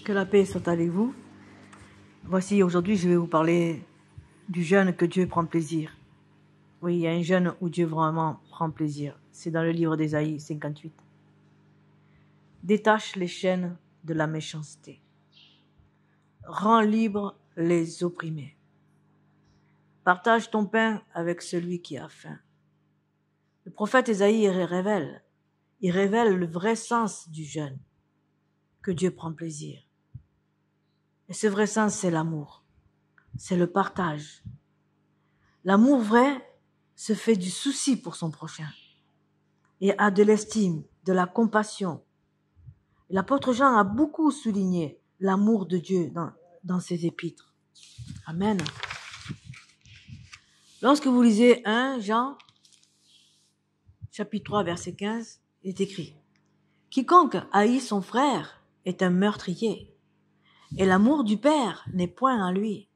Que la paix soit avec vous. Voici, aujourd'hui, je vais vous parler du jeûne que Dieu prend plaisir. Oui, il y a un jeûne où Dieu vraiment prend plaisir. C'est dans le livre d'Ésaïe 58. Détache les chaînes de la méchanceté. Rends libres les opprimés. Partage ton pain avec celui qui a faim. Le prophète Ésaïe il révèle le vrai sens du jeûne, que Dieu prend plaisir. Et ce vrai sens, c'est l'amour. C'est le partage. L'amour vrai se fait du souci pour son prochain et a de l'estime, de la compassion. Et l'apôtre Jean a beaucoup souligné l'amour de Dieu dans ses épîtres. Amen. Lorsque vous lisez 1 Jean, chapitre 3, verset 15, il est écrit « Quiconque haït son frère est un meurtrier, et l'amour du Père n'est point en lui.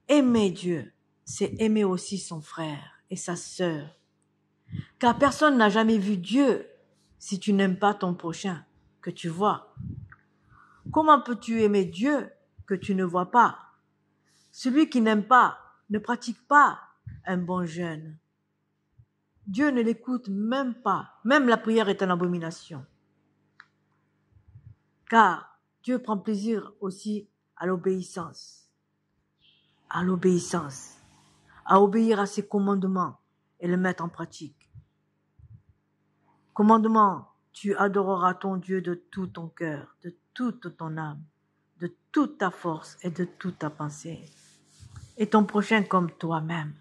Aimer Dieu, c'est aimer aussi son frère et sa sœur. Car personne n'a jamais vu Dieu si tu n'aimes pas ton prochain que tu vois. Comment peux-tu aimer Dieu que tu ne vois pas? Celui qui n'aime pas ne pratique pas un bon jeûne. Dieu ne l'écoute même pas. Même la prière est une abomination. Car Dieu prend plaisir aussi à l'obéissance. À l'obéissance. À obéir à ses commandements et le mettre en pratique. Commandement, tu adoreras ton Dieu de tout ton cœur, de toute ton âme, de toute ta force et de toute ta pensée, et ton prochain comme toi-même.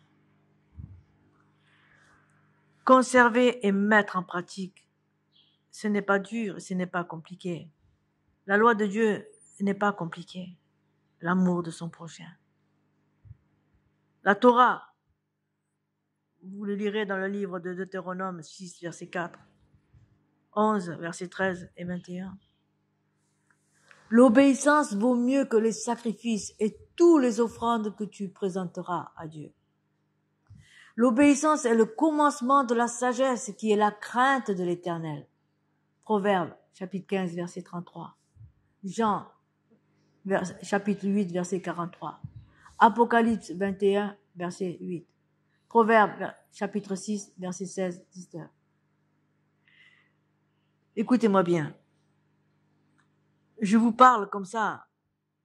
Conserver et mettre en pratique, ce n'est pas dur, ce n'est pas compliqué. La loi de Dieu n'est pas compliquée, l'amour de son prochain. La Torah, vous le lirez dans le livre de Deutéronome 6, verset 4, 11, verset 13 et 21. L'obéissance vaut mieux que les sacrifices et tous les offrandes que tu présenteras à Dieu. L'obéissance est le commencement de la sagesse qui est la crainte de l'Éternel. Proverbe, chapitre 15, verset 33. Jean, chapitre 8, verset 43. Apocalypse 21, verset 8. Proverbe, chapitre 6, verset 16, 19. Écoutez-moi bien. Je vous parle comme ça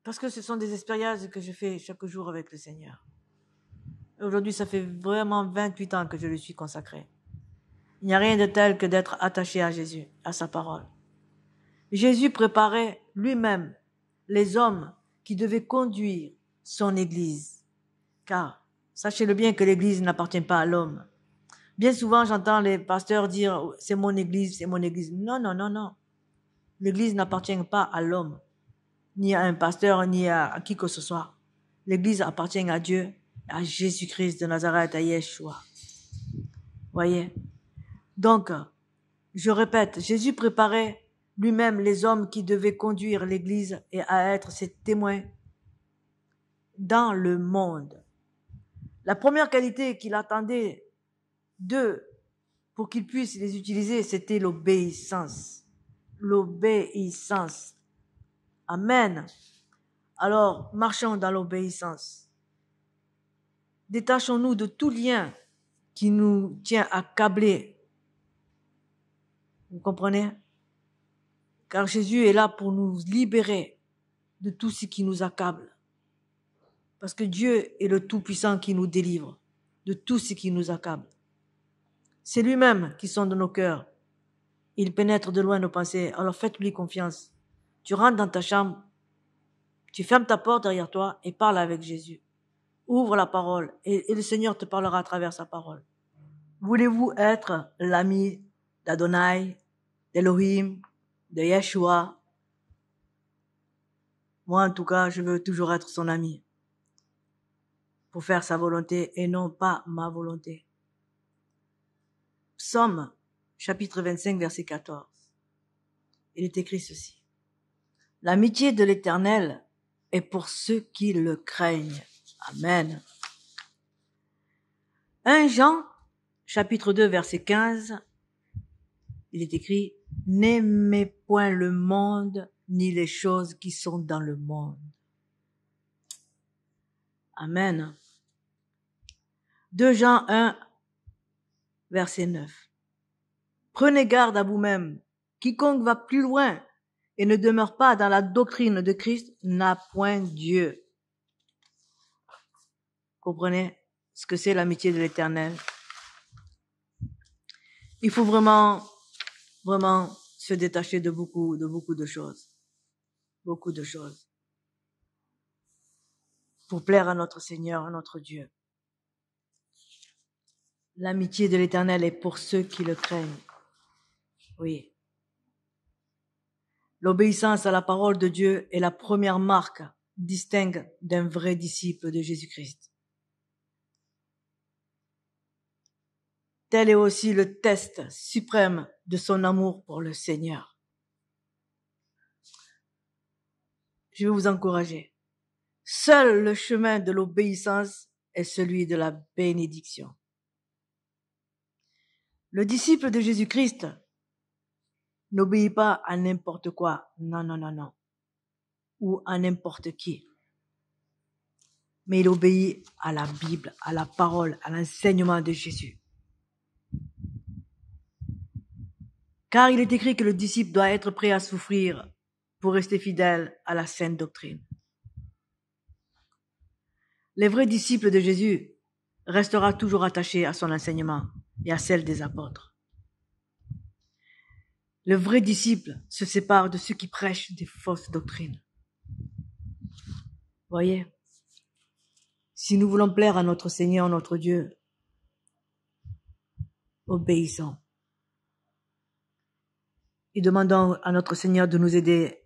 parce que ce sont des expériences que je fais chaque jour avec le Seigneur. Aujourd'hui, ça fait vraiment 28 ans que je lui suis consacré. Il n'y a rien de tel que d'être attaché à Jésus, à sa parole. Jésus préparait lui-même les hommes qui devaient conduire son Église. Car, sachez-le bien que l'Église n'appartient pas à l'homme. Bien souvent, j'entends les pasteurs dire « c'est mon Église, c'est mon Église ». Non, non, non, non. L'Église n'appartient pas à l'homme, ni à un pasteur, ni à qui que ce soit. L'Église appartient à Dieu, à Jésus-Christ de Nazareth, à Yeshua. Voyez? Donc, je répète, Jésus préparait lui-même les hommes qui devaient conduire l'Église et à être ses témoins dans le monde. La première qualité qu'il attendait d'eux pour qu'ils puissent les utiliser, c'était l'obéissance. L'obéissance. Amen. Alors, marchons dans l'obéissance. Détachons-nous de tout lien qui nous tient accablés. Vous comprenez? Car Jésus est là pour nous libérer de tout ce qui nous accable. Parce que Dieu est le Tout-Puissant qui nous délivre de tout ce qui nous accable. C'est lui-même qui sonde nos cœurs. Il pénètre de loin nos pensées. Alors faites-lui confiance. Tu rentres dans ta chambre, tu fermes ta porte derrière toi et parle avec Jésus. Ouvre la parole et le Seigneur te parlera à travers sa parole. Voulez-vous être l'ami d'Adonai, d'Elohim, de Yeshua? Moi, en tout cas, je veux toujours être son ami pour faire sa volonté et non pas ma volonté. Psaume, chapitre 25, verset 14. Il est écrit ceci. L'amitié de l'Éternel est pour ceux qui le craignent. Amen. 1 Jean, chapitre 2, verset 15, il est écrit « N'aimez point le monde, ni les choses qui sont dans le monde. Amen. 2 Jean 1, verset 9. Prenez garde à vous-même. Quiconque va plus loin et ne demeure pas dans la doctrine de Christ n'a point Dieu. Comprenez ce que c'est l'amitié de l'Éternel? Il faut vraiment se détacher de beaucoup de choses. Beaucoup de choses. Pour plaire à notre Seigneur, à notre Dieu. L'amitié de l'Éternel est pour ceux qui le craignent. Oui. L'obéissance à la parole de Dieu est la première marque distincte d'un vrai disciple de Jésus-Christ. Tel est aussi le test suprême de son amour pour le Seigneur. Je vais vous encourager. Seul le chemin de l'obéissance est celui de la bénédiction. Le disciple de Jésus-Christ n'obéit pas à n'importe quoi, non, ou à n'importe qui. Mais il obéit à la Bible, à la parole, à l'enseignement de Jésus. Car il est écrit que le disciple doit être prêt à souffrir pour rester fidèle à la sainte doctrine. Les vrais disciples de Jésus resteront toujours attachés à son enseignement et à celle des apôtres. Le vrai disciple se sépare de ceux qui prêchent des fausses doctrines. Voyez, si nous voulons plaire à notre Seigneur, notre Dieu, obéissons. Et demandons à notre Seigneur de nous aider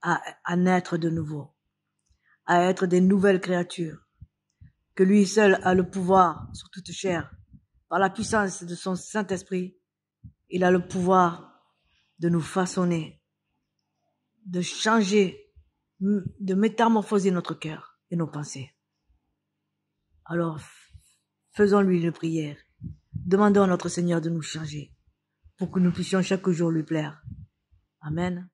à naître de nouveau, à être des nouvelles créatures, que lui seul a le pouvoir sur toute chair. Par la puissance de son Saint-Esprit, il a le pouvoir de nous façonner, de changer, de métamorphoser notre cœur et nos pensées. Alors, faisons-lui une prière. Demandons à notre Seigneur de nous changer pour que nous puissions chaque jour lui plaire. Amen.